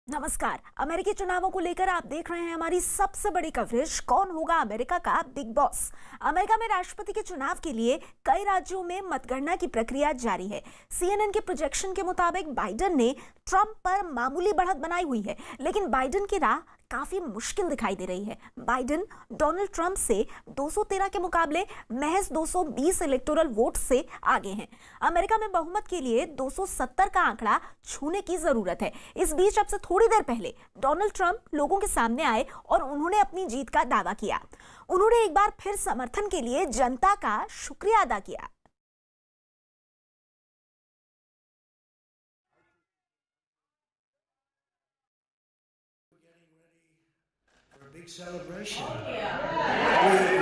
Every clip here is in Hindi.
नमस्कार। अमेरिकी चुनावों को लेकर आप देख रहे हैं हमारी सबसे बड़ी कवरेज, कौन होगा अमेरिका का बिग बॉस। अमेरिका में राष्ट्रपति के चुनाव के लिए कई राज्यों में मतगणना की प्रक्रिया जारी है। सीएनएन के प्रोजेक्शन के मुताबिक बाइडेन ने ट्रंप पर मामूली बढ़त बनाई हुई है, लेकिन बाइडेन की राह काफी मुश्किल दिखाई दे रही है। बाइडेन डोनाल्ड ट्रंप से 213 के मुकाबले महज 220 इलेक्टोरल वोट से आगे हैं। अमेरिका में बहुमत के लिए 270 का आंकड़ा छूने की जरूरत है। इस बीच अब से थोड़ी देर पहले डोनाल्ड ट्रंप लोगों के सामने आए और उन्होंने अपनी जीत का दावा किया। उन्होंने एक बार फिर समर्थन के लिए जनता का शुक्रिया अदा किया। Big celebration.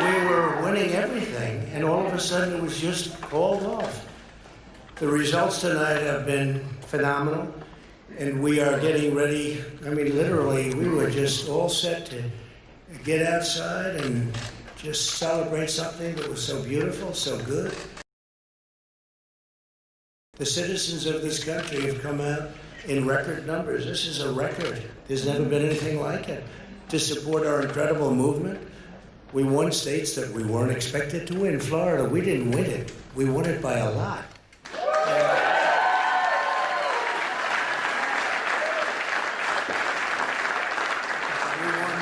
We were winning everything, and all of a sudden it was just called off. The results tonight have been phenomenal, and we are getting ready. I mean, literally, we were just all set to get outside and just celebrate something that was so beautiful, so good. The citizens of this country have come out in record numbers. This is a record. There's never been anything like it. To support our incredible movement. We won states that we weren't expected to win. Florida, we didn't win it. We won it by a lot. We won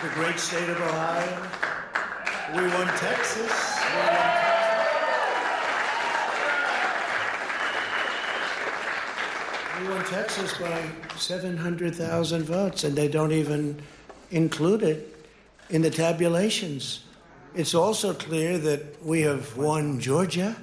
the great state of Ohio. We won Texas. We won Texas by 700,000 votes, and they don't even include it in the tabulations. It's also clear that we have won Georgia.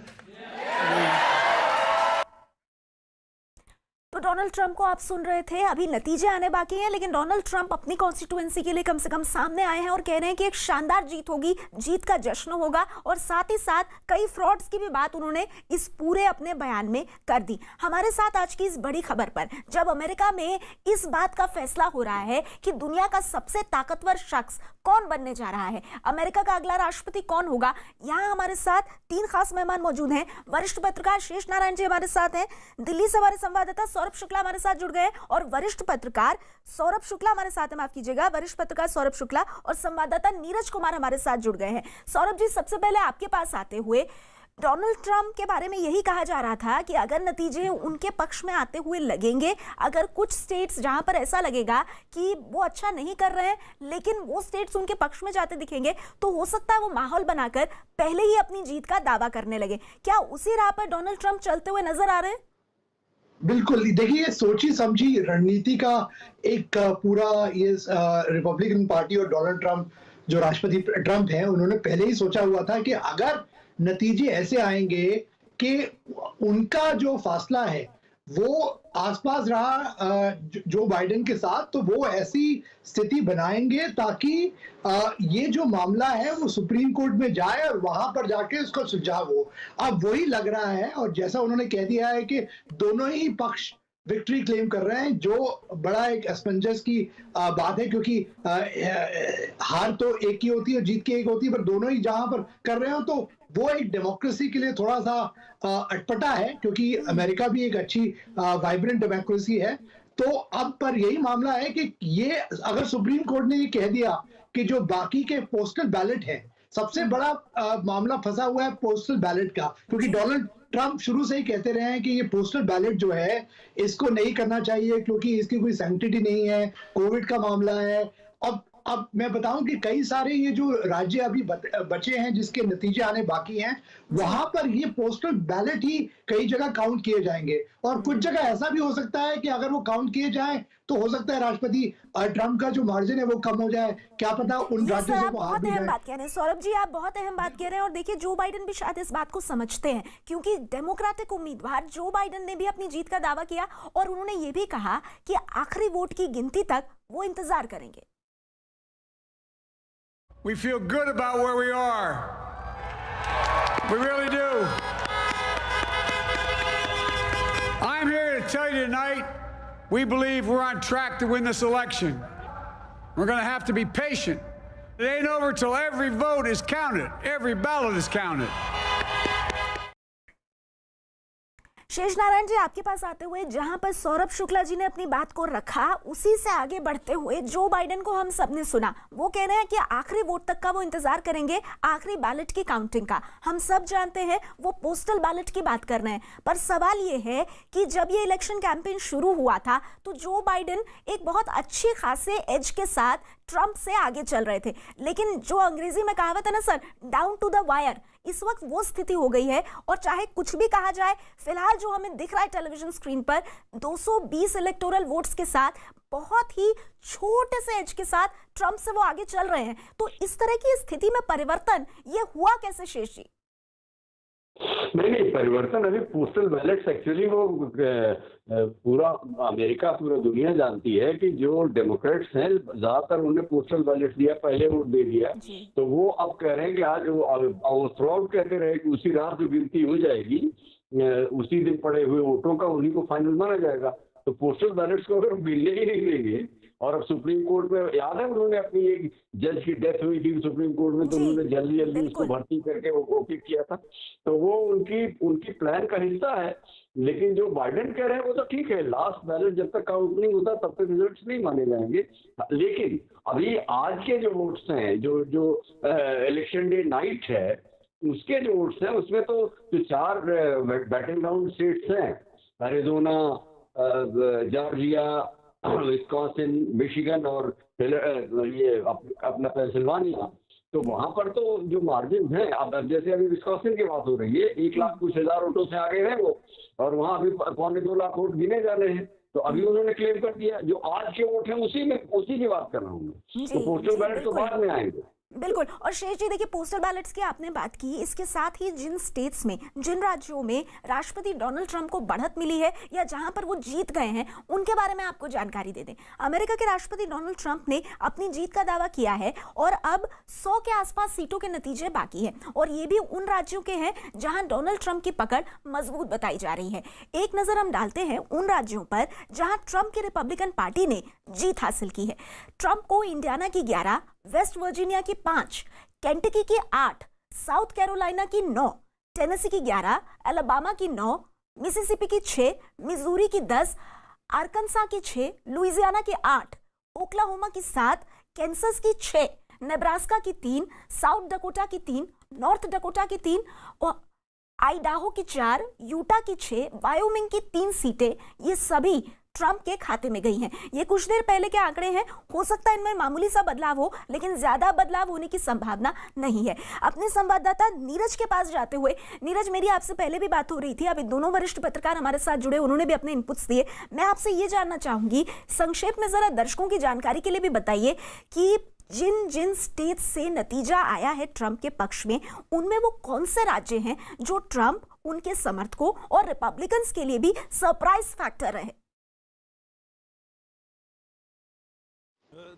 तो डोनाल्ड ट्रंप को आप सुन रहे थे। अभी नतीजे आने बाकी हैं, लेकिन डोनाल्ड ट्रंप अपनी कॉन्स्टिट्यूएंसी के लिए कम से कम सामने आए हैं और कह रहे हैं कि एक शानदार जीत होगी, जीत का जश्न होगा। और साथ ही साथ कई फ्रॉड्स की भी बात उन्होंने इस पूरे अपने बयान में कर दी। हमारे साथ आज की इस बड़ी खबर पर, जब अमेरिका में इस बात का फैसला हो रहा है कि दुनिया का सबसे ताकतवर शख्स कौन बनने जा रहा है, अमेरिका का अगला राष्ट्रपति कौन होगा, यहाँ हमारे साथ तीन खास मेहमान मौजूद हैं। वरिष्ठ पत्रकार शेष नारायण जी हमारे साथ हैं, दिल्ली से हमारे संवाददाता सौरभ शुक्ला हमारे साथ जुड़ गए, और वरिष्ठ पत्रकार सौरभ शुक्ला हमारे साथ है, माफ कीजिएगा, वरिष्ठ पत्रकार सौरभ शुक्ला और संवाददाता नीरज कुमार हमारे साथ जुड़ गए हैं। सौरभ जी, सबसे पहले आपके पास आते हुए, डोनाल्ड ट्रंप के बारे में यही कहा जा रहा था कि अगर नतीजे उनके पक्ष में आते हुए लगेंगे, अगर कुछ स्टेट्स जहां पर ऐसा लगेगा कि वो अच्छा नहीं कर रहे हैं, लेकिन वो स्टेट्स उनके पक्ष में जाते दिखेंगे, तो हो सकता है वो माहौल बनाकर पहले ही अपनी जीत का दावा करने लगे। क्या उसी राह पर डोनाल्ड ट्रंप चलते हुए नजर आ रहे हैं? बिल्कुल, देखिए, सोची समझी रणनीति का एक पूरा ये रिपब्लिकन पार्टी और डोनाल्ड ट्रंप जो राष्ट्रपति ट्रंप हैं, उन्होंने पहले ही सोचा हुआ था कि अगर नतीजे ऐसे आएंगे कि उनका जो फासला है वो आसपास रहा जो बाइडेन के साथ, तो वो ऐसी स्थिति बनाएंगे ताकि ये जो मामला है वो सुप्रीम कोर्ट में जाए और वहां पर जाके उसका सुलझाव हो। अब वही लग रहा है, और जैसा उन्होंने कह दिया है कि दोनों ही पक्ष विक्ट्री क्लेम कर रहे हैं, जो बड़ा एक असमंजस की बात है, क्योंकि हार तो एक ही होती है, जीत की एक होती है, पर दोनों ही जहां पर कर रहे हो तो वो एक डेमोक्रेसी के लिए थोड़ा सा अटपटा है, क्योंकि अमेरिका भी एक अच्छी वाइब्रेंट डेमोक्रेसी है। तो अब पर यही मामला है कि ये अगर सुप्रीम कोर्ट ने ये कह दिया कि जो बाकी के पोस्टल बैलेट है, सबसे बड़ा मामला फंसा हुआ है पोस्टल बैलेट का, क्योंकि डोनाल्ड ट्रंप शुरू से ही कहते रहे हैं कि ये पोस्टल बैलेट जो है इसको नहीं करना चाहिए क्योंकि इसकी कोई सैंक्टिटी नहीं है, कोविड का मामला है। अब मैं बताऊं कि कई सारे ये जो राज्य अभी बचे हैं जिसके नतीजे आने बाकी हैं, वहां पर ये पोस्टल बैलेट ही कई जगह काउंट किए जाएंगे, और कुछ जगह ऐसा भी हो सकता है कि अगर वो काउंट किए जाएं तो हो सकता है राष्ट्रपति ट्रंप का जो मार्जिन है वो कम हो जाए, क्या पता उन राज्यों से वो हार भी जाए। बात कह रहे हैं सौरभ जी, आप बहुत अहम बात कह रहे हैं, और देखिए जो बाइडेन भी शायद इस बात को समझते हैं, क्योंकि डेमोक्रेटिक उम्मीदवार जो बाइडेन ने भी अपनी जीत का दावा किया, और उन्होंने ये भी कहा कि आखिरी वोट की गिनती तक वो इंतजार करेंगे। We feel good about where we are. We really do. I'm here to tell you tonight, we believe we're on track to win this election. We're going to have to be patient. It ain't over till every vote is counted. Every ballot is counted. शेष नारायण जी, आपके पास आते हुए जहां पर सौरभ शुक्ला जी ने अपनी बात को रखा, उसी से आगे बढ़ते हुए जो बाइडेन को हम सबने सुना, वो कह रहे हैं कि आखिरी वोट तक का वो इंतजार करेंगे, आखिरी बैलेट की काउंटिंग का। हम सब जानते हैं वो पोस्टल बैलेट की बात कर रहे हैं, पर सवाल ये है कि जब ये इलेक्शन कैंपेन शुरू हुआ था तो जो बाइडेन एक बहुत अच्छी खासे एज के साथ ट्रंप से आगे चल रहे थे, लेकिन जो अंग्रेजी में कहावत है ना sir, down to the wire, इस वक्त वो स्थिति हो गई है। और चाहे कुछ भी कहा जाए, फिलहाल जो हमें दिख रहा है टेलीविजन स्क्रीन पर 220 इलेक्टोरल वोट्स के साथ, बहुत ही छोटे से एज के साथ ट्रंप से वो आगे चल रहे हैं। तो इस तरह की स्थिति में परिवर्तन ये हुआ कैसे शेष जी? नहीं, परिवर्तन अभी पोस्टल बैलेट्स एक्चुअली वो पूरा अमेरिका, पूरा दुनिया जानती है कि जो डेमोक्रेट्स हैं ज्यादातर उन्हें पोस्टल बैलेट दिया, पहले वोट दे दिया। तो वो अब कह रहे हैं कि आज वो थ्रू आउट कहते रहे कि उसी रात जो गिनती हो जाएगी, उसी दिन पड़े हुए वोटों का उन्हीं को फाइनल माना जाएगा। तो पोस्टल बैलेट्स को अगर मिलने ही नहीं देंगे, और अब सुप्रीम कोर्ट में याद है उन्होंने अपनी एक जज की डेथ हुई थी सुप्रीम कोर्ट में, तो उन्होंने जल्दी उसको भर्ती करके वो किक किया था। तो वो उनकी प्लान का हिस्सा है। लेकिन जो बाइडेन कह रहे हैं वो तो ठीक है, लास्ट बैलेट जब तक काउंट नहीं होता तब तक रिजल्ट्स नहीं माने जाएंगे। लेकिन अभी आज के जो वोट्स हैं, जो इलेक्शन डे नाइट है, उसके जो वोट्स हैं उसमें तो जो 4 बैटिंग ग्राउंड स्टेट्स हैं, एरिजोना, जॉर्जिया, विस्कॉन्सिन, मिशिगन और ये अपना पेंसिल्वानिया, तो वहां पर तो जो मार्जिन है, अब जैसे अभी विस्कॉन्सिन की बात हो रही है, 1 लाख कुछ हजार वोटों से आगे हैं वो, और वहां अभी 1.25 लाख वोट गिने जाने हैं। तो अभी उन्होंने क्लेम कर दिया, जो आज के वोट हैं उसी की बात कर रहा हूँ मैं। तो पोस्टल बैलेट तो बाद में आएंगे। बिल्कुल। और शेष जी देखिए, पोस्टल बैलेट्स की आपने बात की, इसके साथ ही जिन स्टेट्स में, जिन राज्यों में राष्ट्रपति डोनाल्ड ट्रंप को बढ़त मिली है या जहां पर वो जीत गए हैं, उनके बारे में आपको जानकारी दे दें। अमेरिका के राष्ट्रपति डोनाल्ड ट्रंप ने अपनी जीत का दावा किया है और अब 100 के आसपास सीटों के नतीजे बाकी है, और ये भी उन राज्यों के हैं जहां डोनाल्ड ट्रंप की पकड़ मजबूत बताई जा रही है। एक नजर हम डालते हैं उन राज्यों पर जहां ट्रंप की रिपब्लिकन पार्टी ने जीत हासिल की है। ट्रंप को इंडियाना की 11, वेस्ट वर्जीनिया की 5, केंटकी की 8, साउथ कैरोलिना की 9, टेनेसी की 11, अलाबामा की 9, मिसिसिपी की 6, मिजूरी की 10, आर्कनसा की 6, लुइजियाना की 8, ओक्लाहोमा की 7, कैंसस की 6, नेब्रास्का की 3, साउथ डकोटा की 3, नॉर्थ डकोटा की 3, और आइडाहो की 4, यूटा की 6, वायोमिंग की 3 सीटें, ये सभी ट्रंप के खाते में गई हैं। ये कुछ देर पहले के आंकड़े हैं, हो सकता है इनमें मामूली सा बदलाव हो, लेकिन ज्यादा बदलाव होने की संभावना नहीं है। अपने संवाददाता नीरज के पास जाते हुए, नीरज, मेरी आपसे पहले भी बात हो रही थी, अभी दोनों वरिष्ठ पत्रकार हमारे साथ जुड़े, उन्होंने भी अपने इनपुट्स दिए। मैं आपसे ये जानना चाहूंगी, संक्षेप में जरा दर्शकों की जानकारी के लिए भी बताइए कि जिन जिन स्टेट से नतीजा आया है ट्रंप के पक्ष में, उनमें वो कौन से राज्य हैं जो ट्रंप, उनके समर्थकों और रिपब्लिकन्स के लिए भी सरप्राइज फैक्टर रहे?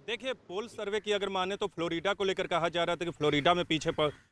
देखिए, पोल सर्वे की अगर माने तो फ्लोरिडा को लेकर कहा जा रहा था कि फ्लोरिडा में पीछे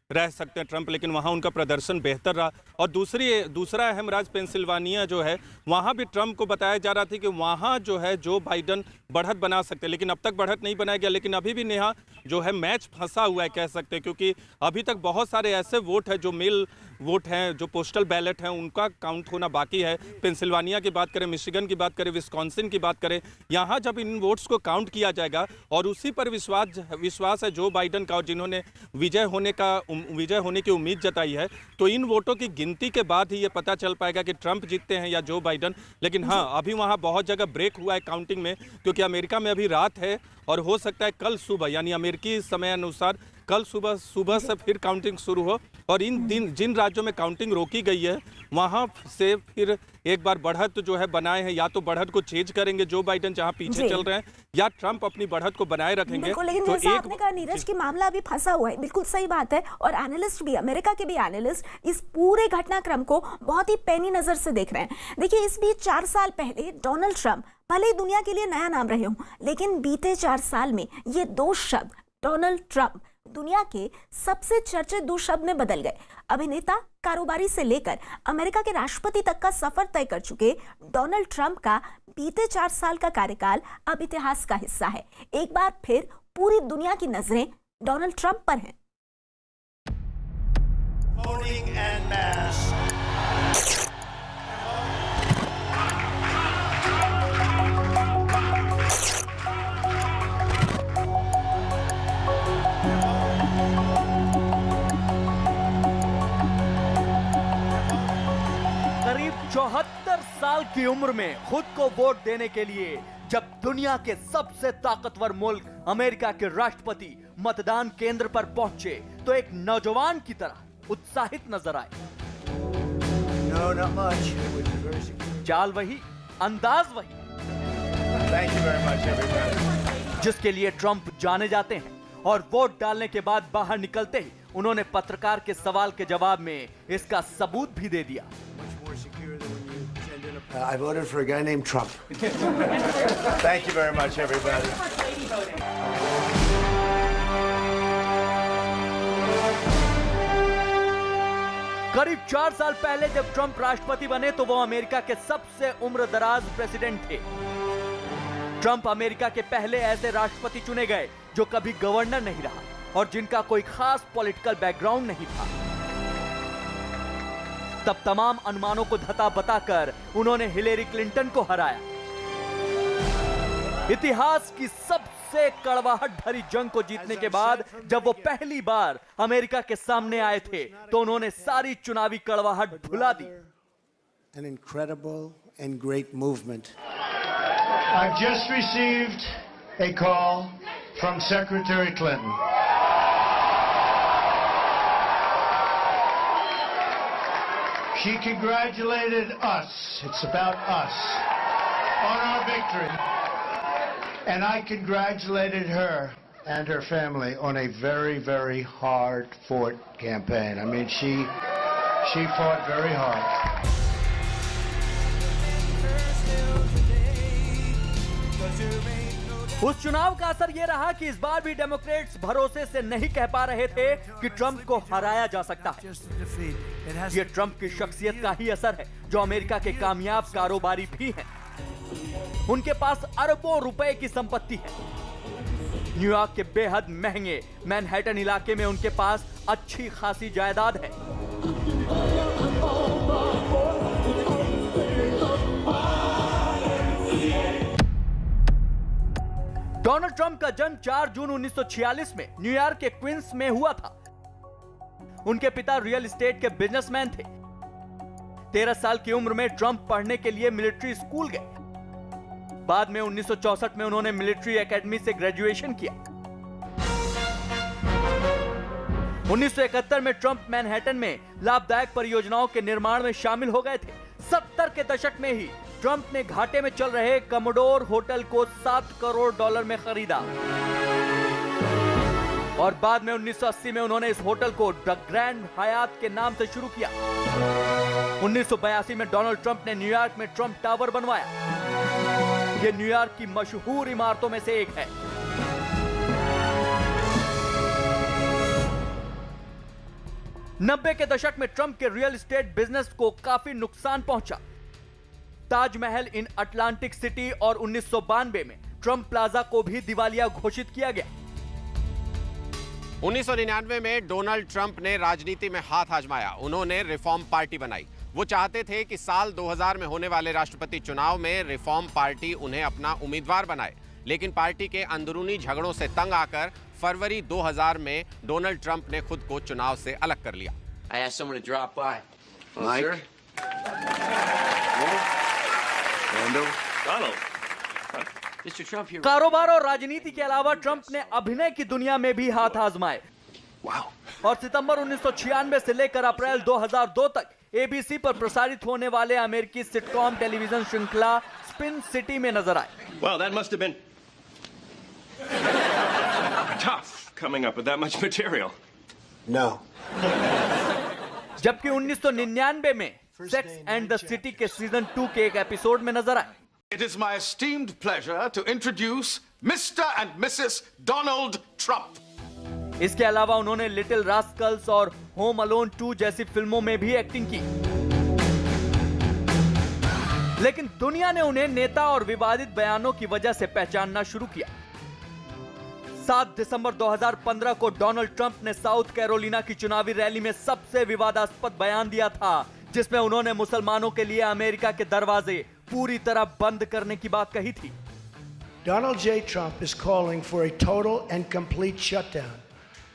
रह सकते हैं ट्रंप, लेकिन वहाँ उनका प्रदर्शन बेहतर रहा। और दूसरा अहम राज्य पेंसिल्वानिया जो है, वहाँ भी ट्रंप को बताया जा रहा था कि वहाँ जो है जो बाइडन बढ़त बना सकते हैं, लेकिन अब तक बढ़त नहीं बनाया गया। लेकिन अभी भी नेहा जो है मैच फंसा हुआ है कह सकते हैं, क्योंकि अभी तक बहुत सारे ऐसे वोट हैं जो मेल वोट हैं, जो पोस्टल बैलेट हैं, उनका काउंट होना बाकी है। पेंसिल्वानिया की बात करें, मिशिगन की बात करें, विस्कॉन्सिन की बात करें, यहाँ जब इन वोट्स को काउंट किया जाएगा और उसी पर विश्वास है जो बाइडन का, और जिन्होंने विजय होने की उम्मीद जताई है, तो इन वोटों की गिनती के बाद ही ये पता चल पाएगा कि ट्रंप जीतते हैं या जो बाइडन। लेकिन हाँ, अभी वहाँ बहुत जगह ब्रेक हुआ है काउंटिंग में, क्योंकि अमेरिका में अभी रात है और हो सकता है कल सुबह, यानी अमेरिकी समय अनुसार कल सुबह से फिर काउंटिंग शुरू हो। और जिन राज्यों में काउंटिंग रोकी गई है, वहां से फिर एक बार बढ़त जो है बनाए हैं, या तो बढ़त को चेंज करेंगे जो बाइडन जहां पीछे चल रहे हैं, या ट्रंप अपनी बढ़त को बनाए रखेंगे। लेकिन तो जैसा आपने कहा नीरज की मामला अभी फंसा हुआ है, बिल्कुल सही बात है। और एनालिस्ट भी, अमेरिका के भी एनालिस्ट इस पूरे घटनाक्रम को बहुत ही पैनी नजर से देख रहे हैं। देखिए, इस बीच 4 साल पहले डोनाल्ड ट्रंप भले ही दुनिया के लिए नया नाम रहे हों, लेकिन बीते 4 साल में ये 2 शब्द, डोनाल्ड ट्रंप, दुनिया के सबसे चर्चित 2 शब्द में बदल गए। अभिनेता, कारोबारी से लेकर अमेरिका के राष्ट्रपति तक का सफर तय कर चुके डोनाल्ड ट्रंप का बीते 4 साल का कार्यकाल अब इतिहास का हिस्सा है। एक बार फिर पूरी दुनिया की नजरें डोनाल्ड ट्रंप पर हैं। Voting en masse. 74 साल की उम्र में खुद को वोट देने के लिए जब दुनिया के सबसे ताकतवर मुल्क अमेरिका के राष्ट्रपति मतदान केंद्र पर पहुंचे तो एक नौजवान की तरह उत्साहित नजर आए। No, not much. It was very secure. चाल वही, अंदाज वही, Thank you very much, everybody. जिसके लिए ट्रंप जाने जाते हैं। और वोट डालने के बाद बाहर निकलते ही उन्होंने पत्रकार के सवाल के जवाब में इसका सबूत भी दे दिया। Much more secure than when you send in a... I voted for a guy named Trump. Thank you very much, everybody. करीब 4 साल पहले जब ट्रंप राष्ट्रपति बने तो वो अमेरिका के सबसे उम्रदराज प्रेसिडेंट थे। ट्रंप अमेरिका के पहले ऐसे राष्ट्रपति चुने गए जो कभी गवर्नर नहीं रहा और जिनका कोई खास पॉलिटिकल बैकग्राउंड नहीं था। तब तमाम अनुमानों को धता बताकर उन्होंने हिलेरी क्लिंटन को हराया। इतिहास की सबसे कड़वाहट भरी जंग को जीतने के बाद जब वो पहली बार अमेरिका के सामने आए थे तो उन्होंने सारी चुनावी कड़वाहट भुला दी। An incredible and great movement. I've just received a call from Secretary Clinton. She congratulated us, it's about us, on our victory. And I congratulated her and her family on a very, very hard-fought campaign. I mean, she fought very hard. उस चुनाव का असर यह रहा कि इस बार भी डेमोक्रेट्स भरोसे से नहीं कह पा रहे थे कि ट्रंप को हराया जा सकता है। ये ट्रंप की शख्सियत का ही असर है जो अमेरिका के कामयाब कारोबारी भी हैं। उनके पास अरबों रुपए की संपत्ति है। न्यूयॉर्क के बेहद महंगे मैनहट्टन इलाके में उनके पास अच्छी खासी जायदाद है। डोनाल्ड ट्रंप का जन्म 4 जून 1946 में न्यूयॉर्क के क्वींस में हुआ था। उनके पिता रियल एस्टेट के बिजनेसमैन थे। 13 साल की उम्र में ट्रंप पढ़ने के लिए मिलिट्री स्कूल गए। बाद में 1964 में उन्होंने मिलिट्री एकेडमी से ग्रेजुएशन किया। 1971 में ट्रंप मैनहट्टन में लाभदायक परियोजनाओं के निर्माण में शामिल हो गए थे। 70 के दशक में ही ट्रंप ने घाटे में चल रहे कमोडोर होटल को $7 करोड़ में खरीदा और बाद में 1980 में उन्होंने इस होटल को द ग्रैंड हयात के नाम से शुरू किया। 1982 में डोनाल्ड ट्रंप ने न्यूयॉर्क में ट्रंप टावर बनवाया। यह न्यूयॉर्क की मशहूर इमारतों में से एक है। नब्बे के दशक में ट्रंप के रियल एस्टेट बिजनेस को काफी नुकसान पहुंचा। ताजमहल इन अटलांटिक सिटी और 1992 में ट्रंप प्लाजा को भी दिवालिया घोषित किया गया। 1999 में डोनाल्ड ट्रंप ने राजनीति में हाथ आजमाया। उन्होंने रिफॉर्म पार्टी बनाई। वो चाहते थे कि साल 2000 में होने वाले राष्ट्रपति चुनाव में रिफॉर्म पार्टी उन्हें अपना उम्मीदवार बनाए, लेकिन पार्टी के अंदरूनी झगड़ों से तंग आकर फरवरी 2000 में डोनाल्ड ट्रंप ने खुद को चुनाव से अलग कर लिया। I asked someone to drop by. Mike? Mr. Trump here. कारोबार और राजनीति के अलावा ट्रंप ने अभिनय की दुनिया में भी हाथ आजमाए। और सितंबर 1996 से लेकर अप्रैल 2002 तक एबीसी पर प्रसारित होने वाले अमेरिकी सिटकॉम टेलीविजन श्रृंखला स्पिन सिटी में नजर आए। Well, that must have been tough coming up with that much material. No. जबकि 1999 में सेक्स एंड द सिटी के सीजन 2 के एक एपिसोड में नजर आए। It is my esteemed pleasure to introduce Mr. and Mrs. Donald Trump. इसके अलावा उन्होंने लिटिल रास्कल्स और होम अलोन 2 जैसी फिल्मों में भी एक्टिंग की। लेकिन दुनिया ने उन्हें नेता और विवादित बयानों की वजह से पहचानना शुरू किया। 7 दिसंबर 2015 को डोनाल्ड ट्रंप ने साउथ कैरोलिना की चुनावी रैली में सबसे विवादास्पद बयान दिया था, जिसमें उन्होंने मुसलमानों के लिए अमेरिका के दरवाजे पूरी तरह बंद करने की बात कही थी। Donald J. Trump is calling for a total and complete shutdown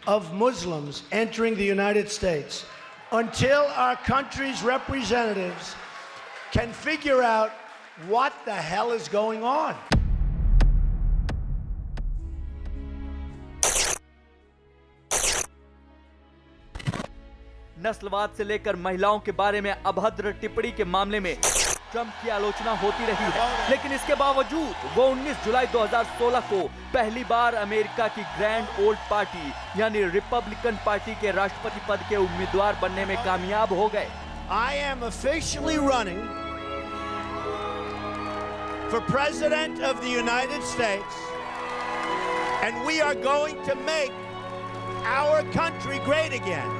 of Muslims entering the United States until our country's representatives can figure out what the hell is going on. नस्लवाद से लेकर महिलाओं के बारे में अभद्र टिप्पणी के मामले में ट्रंप की आलोचना होती रही है, लेकिन इसके बावजूद वो 19 जुलाई 2016 को पहली बार अमेरिका की ग्रैंड ओल्ड पार्टी यानी रिपब्लिकन पार्टी के राष्ट्रपति पद के उम्मीदवार बनने में कामयाब हो गए। I am officially running for President of the United States, and we are going to make our country great again.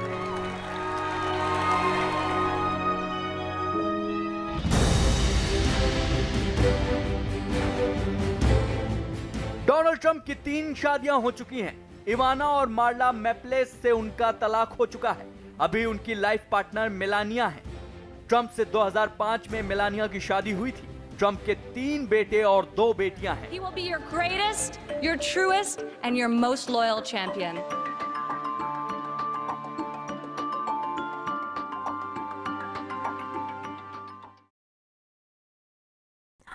Donald Trump की 3 शादियां हो चुकी हैं। इवाना और मार्ला मैप्लेस से उनका तलाक हो चुका है। अभी उनकी लाइफ पार्टनर मेलानिया है। ट्रंप से 2005 में मेलानिया की शादी हुई थी। ट्रंप के 3 बेटे और 2 बेटियां हैं। He will be your greatest, your truest, and your most loyal champion.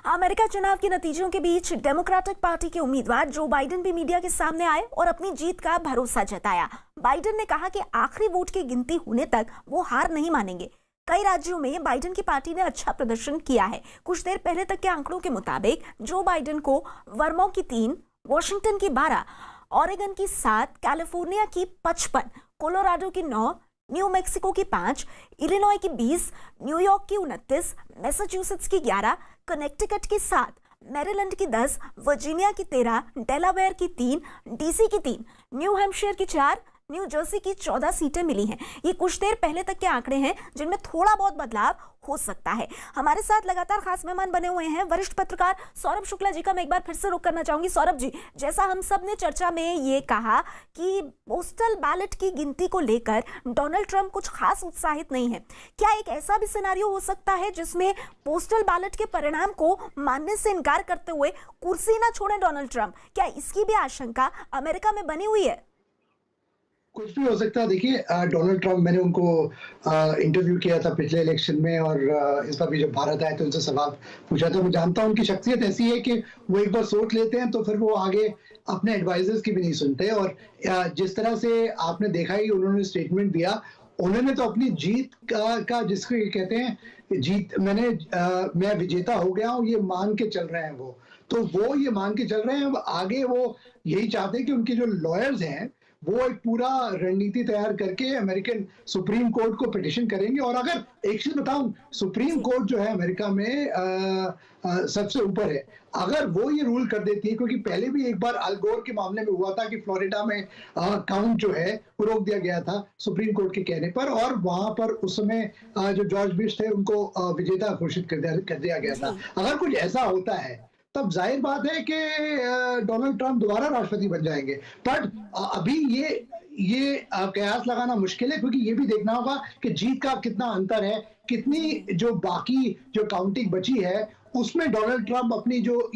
America चुनाव के नतीजों के बीच डेमोक्रेटिक पार्टी के उम्मीदवार जो बाइडेन भी मीडिया के सामने आए और अपनी जीत का भरोसा जताया। बाइडेन ने कहा कि आखिरी वोट की गिनती होने तक वो हार नहीं मानेंगे। कई राज्यों में बाइडेन की पार्टी ने अच्छा प्रदर्शन किया है। कुछ देर पहले तक के आंकड़ों के मुताबिक जो बाइडेन को वर्मो की 3, वॉशिंगटन की 12, ऑरेगन की 7, कैलिफोर्निया की 55, कोलोराडो की 9, न्यू मैक्सिको की 5, इलिनॉय की 20, न्यूयॉर्क की 29, मैसाचुसेट्स की 11, कनेक्टिकट की 7, मैरीलैंड की 10, वर्जीनिया की 13, डेलावेयर की 3, डीसी की 3, न्यू हैम्पशायर की 4, न्यू जर्सी की 14 सीटें मिली हैं। ये कुछ देर पहले तक के आंकड़े हैं जिनमें थोड़ा बहुत बदलाव हो सकता है। हमारे साथ लगातार खास मेहमान बने हुए हैं वरिष्ठ पत्रकार सौरभ शुक्ला जी का मैं एक बार फिर से रुख करना चाहूंगी। सौरभ जी, जैसा हम सब ने चर्चा में ये कहा कि पोस्टल बैलेट की गिनती को लेकर डोनाल्ड ट्रंप कुछ खास उत्साहित नहीं है, क्या एक ऐसा भी सिनेरियो हो सकता है जिसमें पोस्टल बैलेट के परिणाम को मानने से इनकार करते हुए कुर्सी ना छोड़े डोनाल्ड ट्रंप? क्या इसकी भी आशंका अमेरिका में बनी हुई है? कुछ भी हो सकता है। देखिए, डोनाल्ड ट्रंप, मैंने उनको इंटरव्यू किया था पिछले इलेक्शन में और इस बार भी जब भारत आए तो उनसे सवाल पूछा था। मैं जानता हूं उनकी शख्सियत ऐसी है कि वो एक बार सोच लेते हैं तो फिर वो आगे अपने एडवाइजर्स की भी नहीं सुनते। और जिस तरह से आपने देखा ही उन्होंने स्टेटमेंट दिया, उन्होंने तो अपनी जीत का जिसको कहते हैं जीत, मैं विजेता हो गया हूँ, ये मान के चल रहे हैं वो ये मान के चल रहे हैं। आगे वो यही चाहते हैं कि उनके जो लॉयर्स हैं वो एक पूरा रणनीति तैयार करके अमेरिकन सुप्रीम कोर्ट को पिटिशन करेंगे। और अगर एक चीज बताऊं, सुप्रीम कोर्ट जो है अमेरिका में सबसे ऊपर है। अगर वो ये रूल कर देती है, क्योंकि पहले भी एक बार अल गोर के मामले में हुआ था कि फ्लोरिडा में काउंट जो है वो रोक दिया गया था सुप्रीम कोर्ट के कहने पर, और वहां पर उस समय जो जॉर्ज बुश थे उनको विजेता घोषित कर दिया गया था। अगर कुछ ऐसा होता है तब जाहिर बात है कि डोनाल्ड ट्रंप दोबारा राष्ट्रपति बन जाएंगे। पर अभी ये कयास लगाना मुश्किल है, क्योंकि ये भी देखना होगा कि जीत का कितना अंतर है, कितनी जो बाकी जो काउंटिंग बची है उसमें डोनाल्ड ट्रंप अपनी जो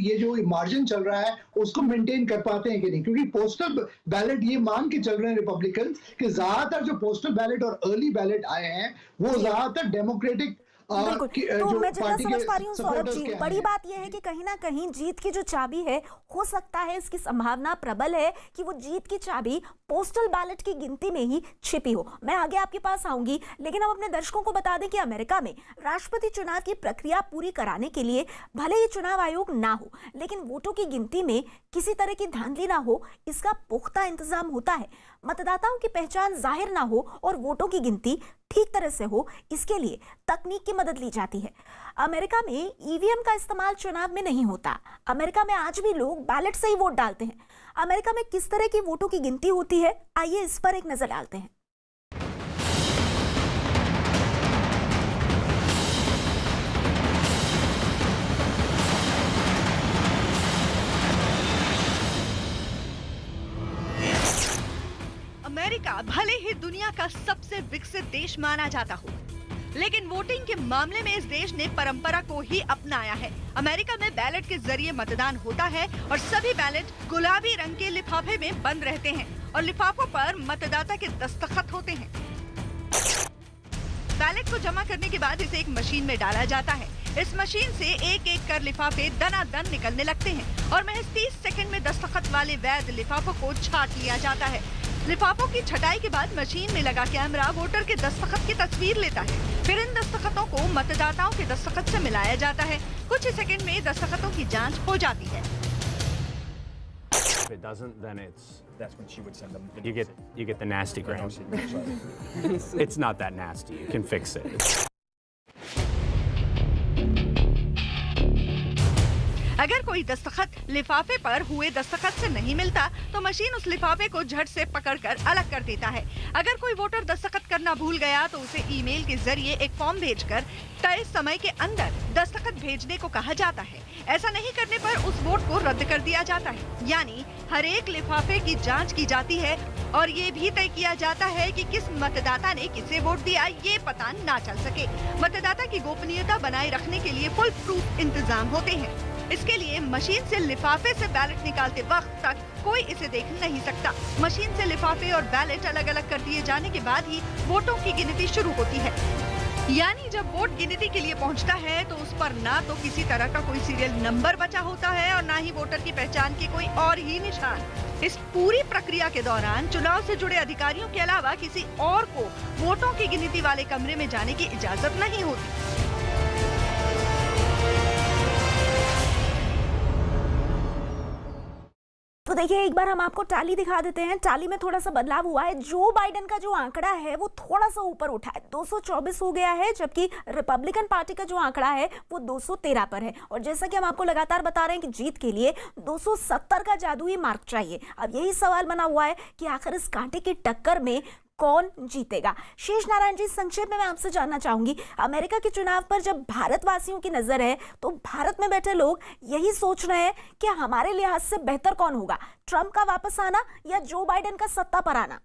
मार्जिन चल रहा है उसको मेंटेन कर पाते हैं कि नहीं। क्योंकि पोस्टल बैलेट ये मान के चल रहे हैं रिपब्लिकन कि ज्यादातर जो पोस्टल बैलेट और अर्ली बैलेट आए हैं वो ज्यादातर डेमोक्रेटिक बिल्कुल। तो मैं जितना समझ पा रही हूँ सौरभ जी, बड़ी बात यह है कि कहीं ना कहीं जीत की जो चाबी है, हो सकता है इसकी संभावना प्रबल है कि वो जीत की चाबी पोस्टल बैलेट की गिनती में ही छिपी हो। मैं आगे आपके पास आऊंगी, लेकिन हम अपने दर्शकों को बता दें कि अमेरिका में राष्ट्रपति चुनाव की प्रक्रिया पूरी कराने के लिए भले ही चुनाव आयोग ना हो, लेकिन वोटों की गिनती में किसी तरह की धांधली ना हो, इसका पुख्ता इंतजाम होता है। मतदाताओं की पहचान जाहिर ना हो और वोटों की गिनती ठीक तरह से हो, इसके लिए तकनीक की मदद ली जाती है। अमेरिका में ईवीएम का इस्तेमाल चुनाव में नहीं होता। अमेरिका में आज भी लोग बैलेट से ही वोट डालते हैं। अमेरिका में किस तरह की वोटों की गिनती होती है, आइए इस पर एक नजर डालते हैं। अमेरिका भले ही दुनिया का सबसे विकसित देश माना जाता हो, लेकिन वोटिंग के मामले में इस देश ने परंपरा को ही अपनाया है। अमेरिका में बैलेट के जरिए मतदान होता है और सभी बैलेट गुलाबी रंग के लिफाफे में बंद रहते हैं और लिफाफों पर मतदाता के दस्तखत होते हैं। बैलेट को जमा करने के बाद इसे एक मशीन में डाला जाता है। इस मशीन से एक एक कर लिफाफे दनादन निकलने लगते हैं और महज 30 सेकंड में दस्तखत वाले वैध लिफाफों को छांट लिया जाता है। लिफाफों की छटाई के बाद मशीन में लगा कैमरा वोटर के दस्तखत की तस्वीर लेता है। फिर इन दस्तखतों को मतदाताओं के दस्तखत से मिलाया जाता है। कुछ ही सेकंड में दस्तखतों की जांच हो जाती है। If it doesn't, then that's when she would send them. You get the nasty gram. It's not that nasty. You can fix it. अगर कोई दस्तखत लिफाफे पर हुए दस्तखत से नहीं मिलता तो मशीन उस लिफाफे को झट से पकड़कर अलग कर देता है। अगर कोई वोटर दस्तखत करना भूल गया तो उसे ईमेल के जरिए एक फॉर्म भेजकर तय समय के अंदर दस्तखत भेजने को कहा जाता है। ऐसा नहीं करने पर उस वोट को रद्द कर दिया जाता है। यानी हर एक लिफाफे की जांच की जाती है और ये भी तय किया जाता है कि किस मतदाता ने किसे वोट दिया ये पता ना चल सके। मतदाता की गोपनीयता बनाए रखने के लिए फुल प्रूफ इंतजाम होते हैं। इसके लिए मशीन से लिफाफे से बैलेट निकालते वक्त तक कोई इसे देख नहीं सकता। मशीन से लिफाफे और बैलेट अलग अलग कर दिए जाने के बाद ही वोटों की गिनती शुरू होती है। यानी जब वोट गिनती के लिए पहुंचता है तो उस पर ना तो किसी तरह का कोई सीरियल नंबर बचा होता है और ना ही वोटर की पहचान के कोई और ही निशान। इस पूरी प्रक्रिया के दौरान चुनाव से जुड़े अधिकारियों के अलावा किसी और को वोटों की गिनती वाले कमरे में जाने की इजाजत नहीं होती। तो देखिए एक बार हम आपको टाली दिखा देते हैं। टाली में थोड़ा सा बदलाव हुआ है। जो बाइडेन का जो आंकड़ा है वो थोड़ा सा ऊपर उठा है, 224 हो गया है, जबकि रिपब्लिकन पार्टी का जो आंकड़ा है वो 213 पर है। और जैसा कि हम आपको लगातार बता रहे हैं कि जीत के लिए 270 का जादुई मार्क चाहिए। अब यही सवाल बना हुआ है कि आखिर इस कांटे की टक्कर में कौन जीतेगा। शेष नारायण जी, संक्षेप में मैं आपसे जानना चाहूंगी, अमेरिका के चुनाव पर जब भारतवासियों की नजर है तो भारत में बैठे लोग यही सोच रहे हैं कि हमारे लिहाज से बेहतर कौन होगा, ट्रंप का वापस आना या जो बाइडेन का सत्ता पर आना?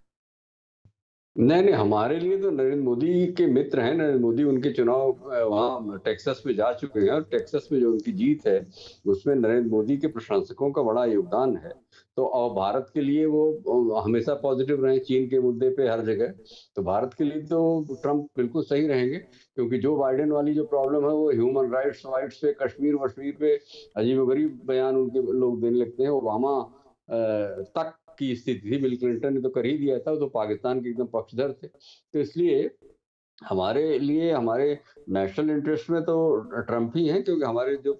नहीं, हमारे लिए तो नरेंद्र मोदी के मित्र हैं। नरेंद्र मोदी उनके चुनाव वहाँ टेक्सास में जा चुके हैं और टेक्सास में जो उनकी जीत है उसमें नरेंद्र मोदी के प्रशंसकों का बड़ा योगदान है। तो और भारत के लिए वो हमेशा पॉजिटिव रहे चीन के मुद्दे पे हर जगह। तो भारत के लिए तो ट्रंप बिल्कुल सही रहेंगे, क्योंकि जो बाइडेन वाली जो प्रॉब्लम है वो ह्यूमन राइट्स पे, कश्मीर वश्मीर पे अजीबोगरीब बयान उनके लोग देने लगते हैं। ओबामा तक की स्थिति थी, बिल क्लिंटन ने तो कर ही दिया था, तो पाकिस्तान के एकदम पक्षधर थे। तो इसलिए हमारे लिए हमारे नेशनल इंटरेस्ट में तो ट्रंप ही हैं, क्योंकि हमारे जो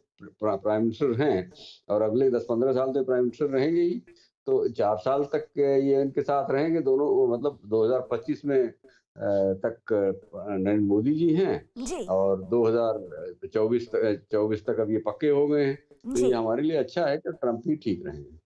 प्राइम मिनिस्टर हैं और अगले 10-15 साल तो प्राइम मिनिस्टर रहेंगे ही, तो 4 साल तक ये इनके साथ रहेंगे दोनों। मतलब 2025 में तक नरेंद्र मोदी जी हैं और 2024 तक अब ये पक्के हो गए हैं। तो ये हमारे लिए अच्छा है कि ट्रंप ही ठीक रहेंगे।